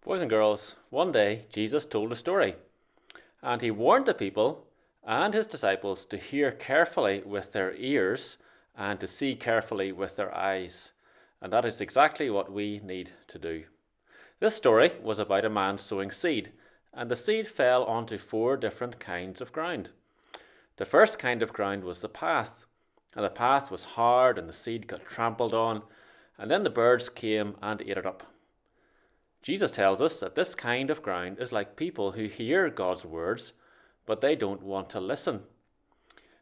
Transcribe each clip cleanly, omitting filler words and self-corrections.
Boys and girls, one day Jesus told a story, and he warned the people and his disciples to hear carefully with their ears and to see carefully with their eyes. And that is exactly what we need to do. This story was about a man sowing seed, and the seed fell onto 4 different kinds of ground. The first kind of ground was the path, and the path was hard and the seed got trampled on, and then the birds came and ate it up. Jesus tells us that this kind of ground is like people who hear God's words, but they don't want to listen.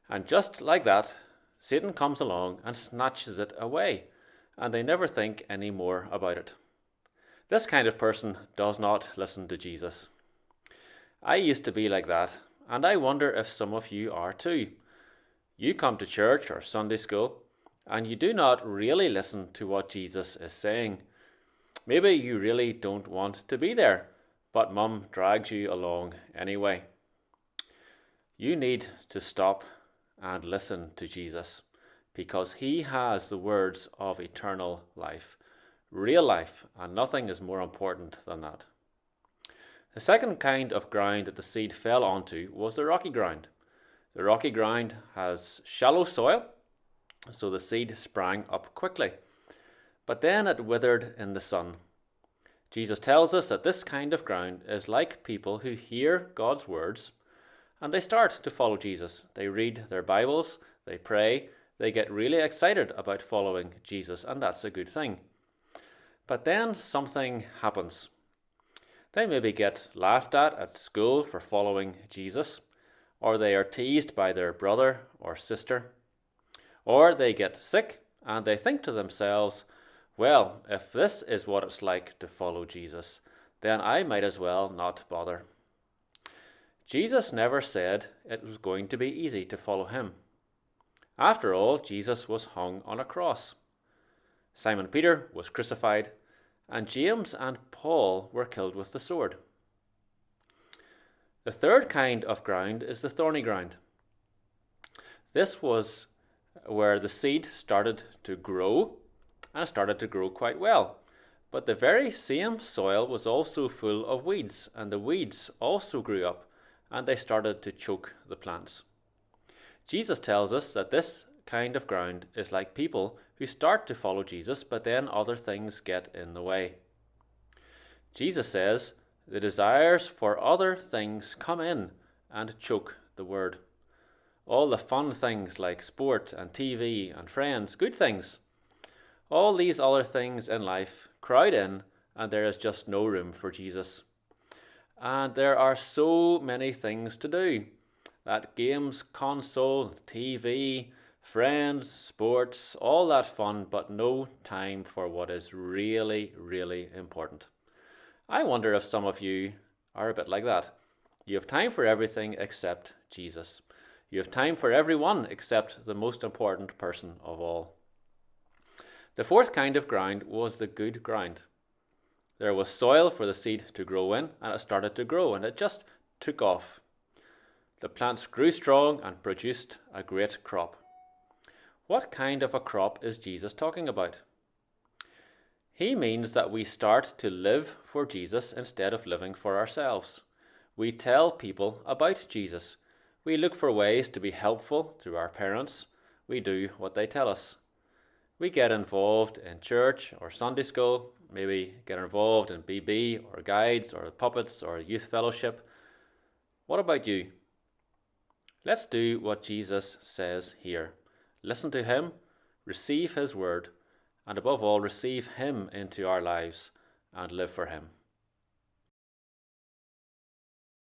And just like that, Satan comes along and snatches it away, and they never think any more about it. This kind of person does not listen to Jesus. I used to be like that, and I wonder if some of you are too. You come to church or Sunday school, and you do not really listen to what Jesus is saying. Maybe you really don't want to be there, but Mum drags you along anyway. You need to stop and listen to Jesus, because he has the words of eternal life, real life, and nothing is more important than that. The second kind of ground that the seed fell onto was the rocky ground. The rocky ground has shallow soil, so the seed sprang up quickly. But then it withered in the sun. Jesus tells us that this kind of ground is like people who hear God's words and they start to follow Jesus. They read their Bibles, they pray, they get really excited about following Jesus, and that's a good thing. But then something happens. They maybe get laughed at school for following Jesus, or they are teased by their brother or sister, or they get sick and they think to themselves, well, if this is what it's like to follow Jesus, then I might as well not bother. Jesus never said it was going to be easy to follow him. After all, Jesus was hung on a cross. Simon Peter was crucified, and James and Paul were killed with the sword. The third kind of ground is the thorny ground. This was where the seed started to grow, and it started to grow quite well. But the very same soil was also full of weeds, and the weeds also grew up, and they started to choke the plants. Jesus tells us that this kind of ground is like people who start to follow Jesus, but then other things get in the way. Jesus says the desires for other things come in and choke the word. All the fun things like sport and TV and friends, good things. All these other things in life crowd in, and there is just no room for Jesus. And there are so many things to do. That games, console, TV, friends, sports, all that fun, but no time for what is really, really important. I wonder if some of you are a bit like that. You have time for everything except Jesus. You have time for everyone except the most important person of all. The fourth kind of ground was the good ground. There was soil for the seed to grow in, and it started to grow, and it just took off. The plants grew strong and produced a great crop. What kind of a crop is Jesus talking about? He means that we start to live for Jesus instead of living for ourselves. We tell people about Jesus. We look for ways to be helpful to our parents. We do what they tell us. We get involved in church or Sunday school, maybe get involved in BB or guides or puppets or youth fellowship. What about you? Let's do what Jesus says here. Listen to him, receive his word, and above all, receive him into our lives and live for him.